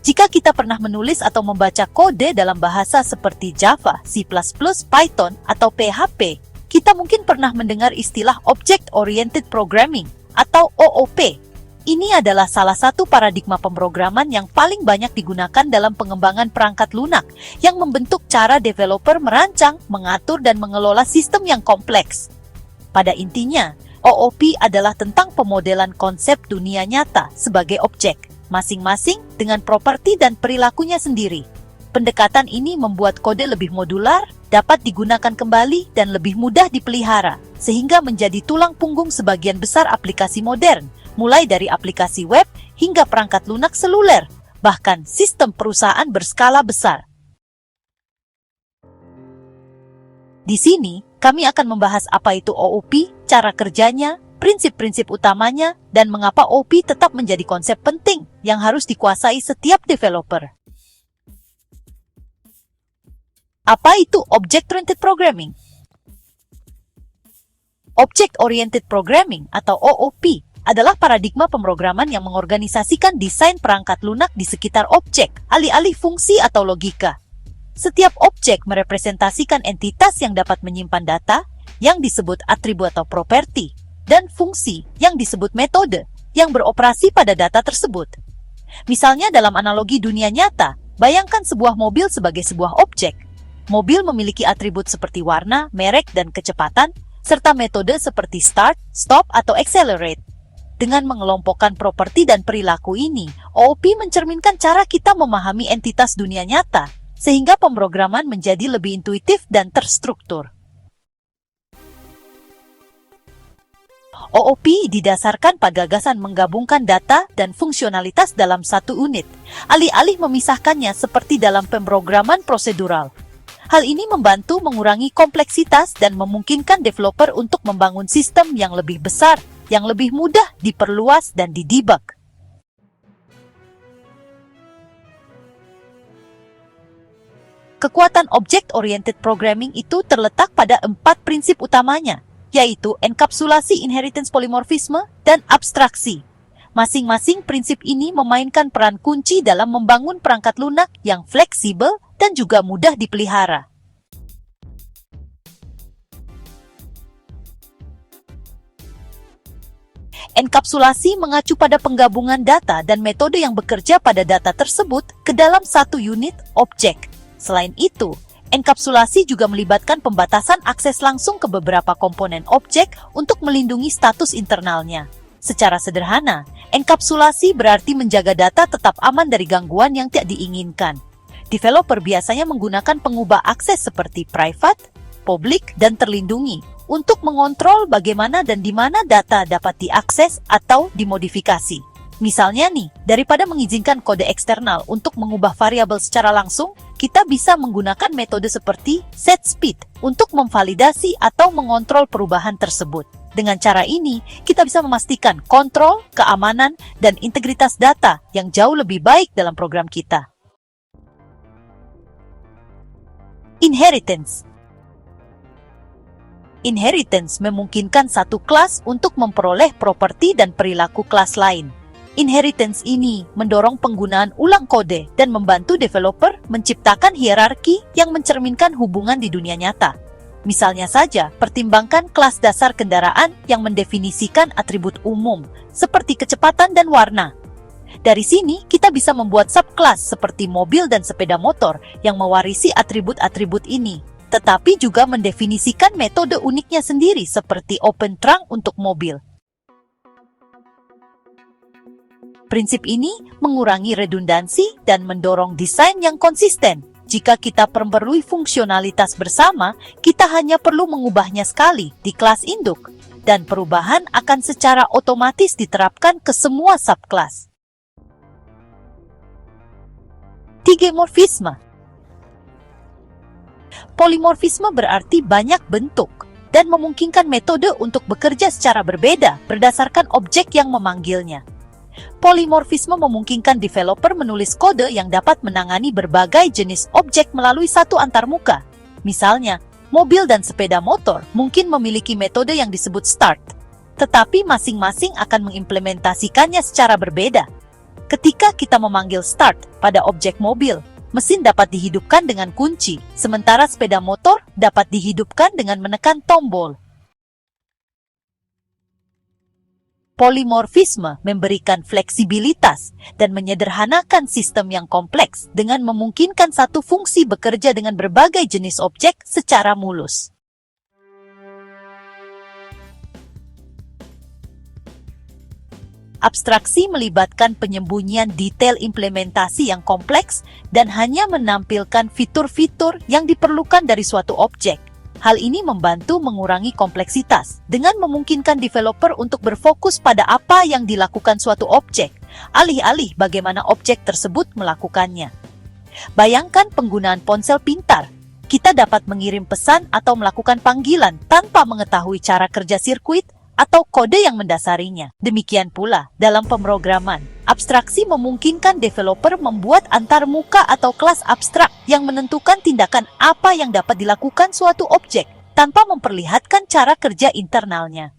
Jika kita pernah menulis atau membaca kode dalam bahasa seperti Java, C++, Python, atau PHP, kita mungkin pernah mendengar istilah Object Oriented Programming atau OOP. Ini adalah salah satu paradigma pemrograman yang paling banyak digunakan dalam pengembangan perangkat lunak yang membentuk cara developer merancang, mengatur, dan mengelola sistem yang kompleks. Pada intinya, OOP adalah tentang pemodelan konsep dunia nyata sebagai objek, masing-masing dengan properti dan perilakunya sendiri. Pendekatan ini membuat kode lebih modular, dapat digunakan kembali, dan lebih mudah dipelihara, sehingga menjadi tulang punggung sebagian besar aplikasi modern, mulai dari aplikasi web hingga perangkat lunak seluler, bahkan sistem perusahaan berskala besar. Di sini, kami akan membahas apa itu OOP, cara kerjanya, prinsip-prinsip utamanya, dan mengapa OOP tetap menjadi konsep penting yang harus dikuasai setiap developer. Apa itu Object-Oriented Programming? Object-Oriented Programming atau OOP adalah paradigma pemrograman yang mengorganisasikan desain perangkat lunak di sekitar objek, alih-alih fungsi atau logika. Setiap objek merepresentasikan entitas yang dapat menyimpan data, yang disebut atribut atau properti, dan fungsi yang disebut metode, yang beroperasi pada data tersebut. Misalnya dalam analogi dunia nyata, bayangkan sebuah mobil sebagai sebuah objek. Mobil memiliki atribut seperti warna, merek, dan kecepatan, serta metode seperti start, stop, atau accelerate. Dengan mengelompokkan properti dan perilaku ini, OOP mencerminkan cara kita memahami entitas dunia nyata, sehingga pemrograman menjadi lebih intuitif dan terstruktur. OOP didasarkan pada gagasan menggabungkan data dan fungsionalitas dalam satu unit, alih-alih memisahkannya seperti dalam pemrograman prosedural. Hal ini membantu mengurangi kompleksitas dan memungkinkan developer untuk membangun sistem yang lebih besar, yang lebih mudah diperluas dan didebug. Kekuatan Object-Oriented Programming itu terletak pada 4 prinsip utamanya, yaitu enkapsulasi inheritance polimorfisme dan abstraksi. Masing-masing prinsip ini memainkan peran kunci dalam membangun perangkat lunak yang fleksibel dan juga mudah dipelihara. Enkapsulasi mengacu pada penggabungan data dan metode yang bekerja pada data tersebut ke dalam satu unit objek. Selain itu, enkapsulasi juga melibatkan pembatasan akses langsung ke beberapa komponen objek untuk melindungi status internalnya. Secara sederhana, enkapsulasi berarti menjaga data tetap aman dari gangguan yang tidak diinginkan. Developer biasanya menggunakan pengubah akses seperti private, public, dan terlindungi untuk mengontrol bagaimana dan di mana data dapat diakses atau dimodifikasi. Misalnya nih, daripada mengizinkan kode eksternal untuk mengubah variabel secara langsung, kita bisa menggunakan metode seperti setSpeed untuk memvalidasi atau mengontrol perubahan tersebut. Dengan cara ini, kita bisa memastikan kontrol, keamanan, dan integritas data yang jauh lebih baik dalam program kita. Inheritance. Inheritance memungkinkan satu kelas untuk memperoleh properti dan perilaku kelas lain. Inheritance ini mendorong penggunaan ulang kode dan membantu developer menciptakan hierarki yang mencerminkan hubungan di dunia nyata. Misalnya saja, pertimbangkan kelas dasar kendaraan yang mendefinisikan atribut umum, seperti kecepatan dan warna. Dari sini, kita bisa membuat subkelas seperti mobil dan sepeda motor yang mewarisi atribut-atribut ini, tetapi juga mendefinisikan metode uniknya sendiri seperti open trunk untuk mobil. Prinsip ini mengurangi redundansi dan mendorong desain yang konsisten. Jika kita perbarui fungsionalitas bersama, kita hanya perlu mengubahnya sekali di kelas induk, dan perubahan akan secara otomatis diterapkan ke semua subkelas. Polimorfisme. Polimorfisme berarti banyak bentuk dan memungkinkan metode untuk bekerja secara berbeda berdasarkan objek yang memanggilnya. Polimorfisme memungkinkan developer menulis kode yang dapat menangani berbagai jenis objek melalui satu antarmuka. Misalnya, mobil dan sepeda motor mungkin memiliki metode yang disebut start, tetapi masing-masing akan mengimplementasikannya secara berbeda. Ketika kita memanggil start pada objek mobil, mesin dapat dihidupkan dengan kunci, sementara sepeda motor dapat dihidupkan dengan menekan tombol. Polimorfisme memberikan fleksibilitas dan menyederhanakan sistem yang kompleks dengan memungkinkan satu fungsi bekerja dengan berbagai jenis objek secara mulus. Abstraksi melibatkan penyembunyian detail implementasi yang kompleks dan hanya menampilkan fitur-fitur yang diperlukan dari suatu objek. Hal ini membantu mengurangi kompleksitas dengan memungkinkan developer untuk berfokus pada apa yang dilakukan suatu objek, alih-alih bagaimana objek tersebut melakukannya. Bayangkan penggunaan ponsel pintar. Kita dapat mengirim pesan atau melakukan panggilan tanpa mengetahui cara kerja sirkuit atau kode yang mendasarinya. Demikian pula dalam pemrograman. Abstraksi memungkinkan developer membuat antarmuka atau kelas abstrak yang menentukan tindakan apa yang dapat dilakukan suatu objek tanpa memperlihatkan cara kerja internalnya.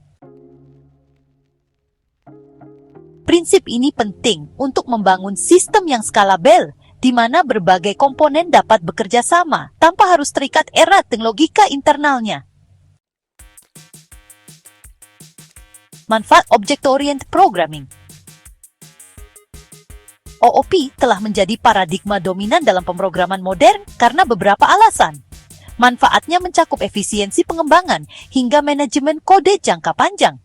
Prinsip ini penting untuk membangun sistem yang skalabel, di mana berbagai komponen dapat bekerja sama tanpa harus terikat erat dengan logika internalnya. Manfaat Object-Oriented Programming. OOP telah menjadi paradigma dominan dalam pemrograman modern karena beberapa alasan. Manfaatnya mencakup efisiensi pengembangan hingga manajemen kode jangka panjang.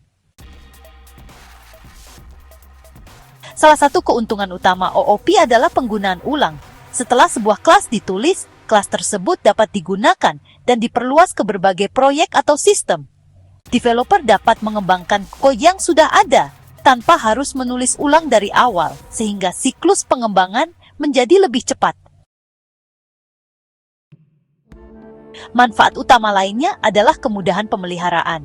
Salah satu keuntungan utama OOP adalah penggunaan ulang. Setelah sebuah kelas ditulis, kelas tersebut dapat digunakan dan diperluas ke berbagai proyek atau sistem. Developer dapat mengembangkan kode yang sudah ada tanpa harus menulis ulang dari awal, sehingga siklus pengembangan menjadi lebih cepat. Manfaat utama lainnya adalah kemudahan pemeliharaan.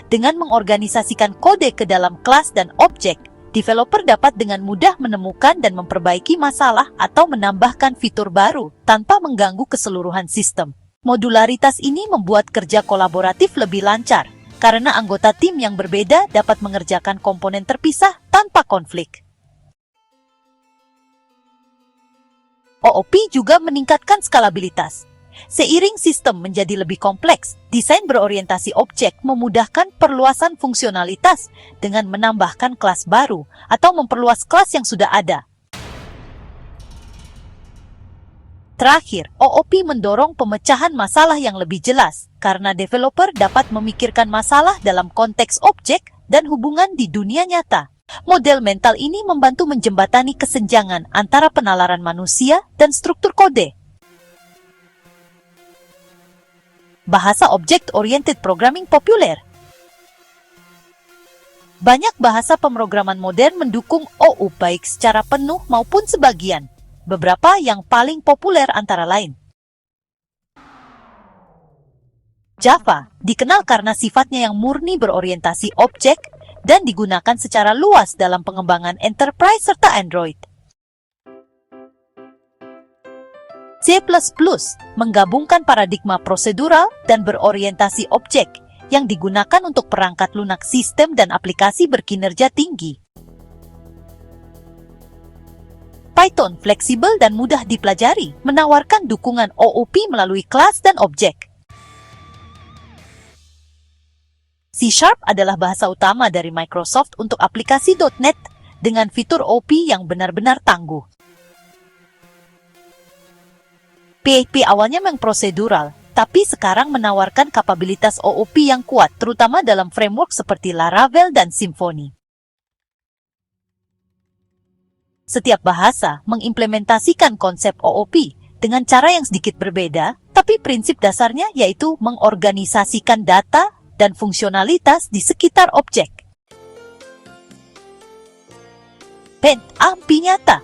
Dengan mengorganisasikan kode ke dalam kelas dan objek, developer dapat dengan mudah menemukan dan memperbaiki masalah atau menambahkan fitur baru tanpa mengganggu keseluruhan sistem. Modularitas ini membuat kerja kolaboratif lebih lancar, karena anggota tim yang berbeda dapat mengerjakan komponen terpisah tanpa konflik. OOP juga meningkatkan skalabilitas. Seiring sistem menjadi lebih kompleks, desain berorientasi objek memudahkan perluasan fungsionalitas dengan menambahkan kelas baru atau memperluas kelas yang sudah ada. Terakhir, OOP mendorong pemecahan masalah yang lebih jelas, karena developer dapat memikirkan masalah dalam konteks objek dan hubungan di dunia nyata. Model mental ini membantu menjembatani kesenjangan antara penalaran manusia dan struktur kode. Bahasa Object-Oriented Programming populer. Banyak bahasa pemrograman modern mendukung OOP baik secara penuh maupun sebagian. Beberapa yang paling populer antara lain. Java dikenal karena sifatnya yang murni berorientasi objek dan digunakan secara luas dalam pengembangan enterprise serta Android. C++ menggabungkan paradigma prosedural dan berorientasi objek yang digunakan untuk perangkat lunak sistem dan aplikasi berkinerja tinggi. Python fleksibel dan mudah dipelajari, menawarkan dukungan OOP melalui kelas dan objek. C# adalah bahasa utama dari Microsoft untuk aplikasi .NET dengan fitur OOP yang benar-benar tangguh. PHP awalnya memang prosedural, tapi sekarang menawarkan kapabilitas OOP yang kuat, terutama dalam framework seperti Laravel dan Symfony. Setiap bahasa mengimplementasikan konsep OOP dengan cara yang sedikit berbeda, tapi prinsip dasarnya yaitu mengorganisasikan data dan fungsionalitas di sekitar objek. Api nyata.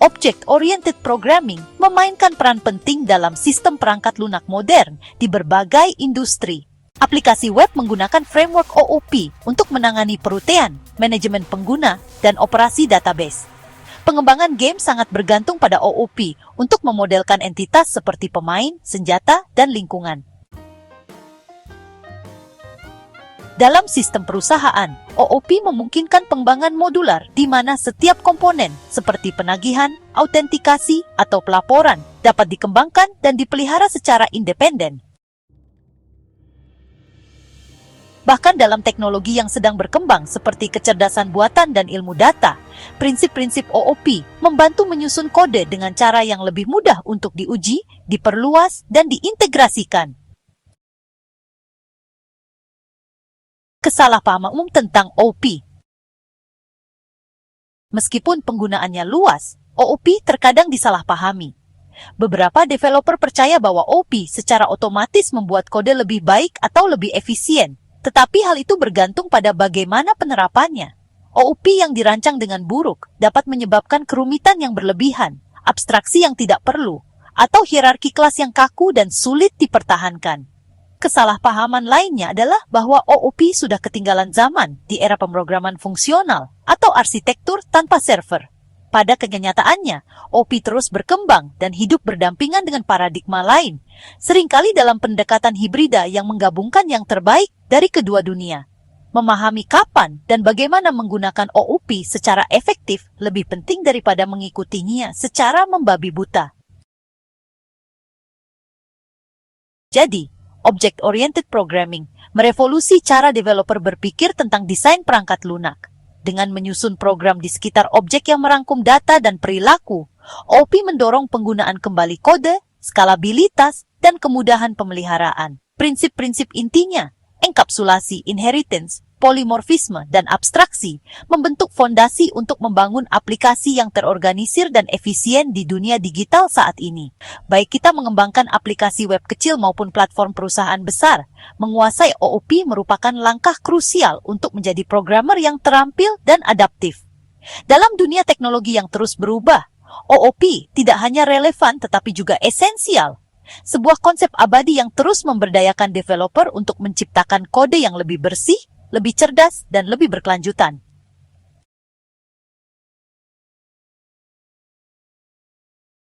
Object-Oriented Programming memainkan peran penting dalam sistem perangkat lunak modern di berbagai industri. Aplikasi web menggunakan framework OOP untuk menangani perutean, manajemen pengguna, dan operasi database. Pengembangan game sangat bergantung pada OOP untuk memodelkan entitas seperti pemain, senjata, dan lingkungan. Dalam sistem perusahaan, OOP memungkinkan pengembangan modular di mana setiap komponen seperti penagihan, autentikasi, atau pelaporan dapat dikembangkan dan dipelihara secara independen. Bahkan dalam teknologi yang sedang berkembang seperti kecerdasan buatan dan ilmu data, prinsip-prinsip OOP membantu menyusun kode dengan cara yang lebih mudah untuk diuji, diperluas, dan diintegrasikan. Kesalahpahaman umum tentang OOP. Meskipun penggunaannya luas, OOP terkadang disalahpahami. Beberapa developer percaya bahwa OOP secara otomatis membuat kode lebih baik atau lebih efisien, tetapi hal itu bergantung pada bagaimana penerapannya. OOP yang dirancang dengan buruk dapat menyebabkan kerumitan yang berlebihan, abstraksi yang tidak perlu, atau hierarki kelas yang kaku dan sulit dipertahankan. Kesalahpahaman lainnya adalah bahwa OOP sudah ketinggalan zaman di era pemrograman fungsional atau arsitektur tanpa server. Pada kenyataannya, OOP terus berkembang dan hidup berdampingan dengan paradigma lain, seringkali dalam pendekatan hibrida yang menggabungkan yang terbaik dari kedua dunia. Memahami kapan dan bagaimana menggunakan OOP secara efektif lebih penting daripada mengikutinya secara membabi buta. Jadi, Object-Oriented Programming merevolusi cara developer berpikir tentang desain perangkat lunak. Dengan menyusun program di sekitar objek yang merangkum data dan perilaku, OOP mendorong penggunaan kembali kode, skalabilitas, dan kemudahan pemeliharaan. Prinsip-prinsip intinya, enkapsulasi, inheritance, polimorfisme, dan abstraksi, membentuk fondasi untuk membangun aplikasi yang terorganisir dan efisien di dunia digital saat ini. Baik kita mengembangkan aplikasi web kecil maupun platform perusahaan besar, menguasai OOP merupakan langkah krusial untuk menjadi programmer yang terampil dan adaptif. Dalam dunia teknologi yang terus berubah, OOP tidak hanya relevan tetapi juga esensial. Sebuah konsep abadi yang terus memberdayakan developer untuk menciptakan kode yang lebih bersih, lebih cerdas, dan lebih berkelanjutan.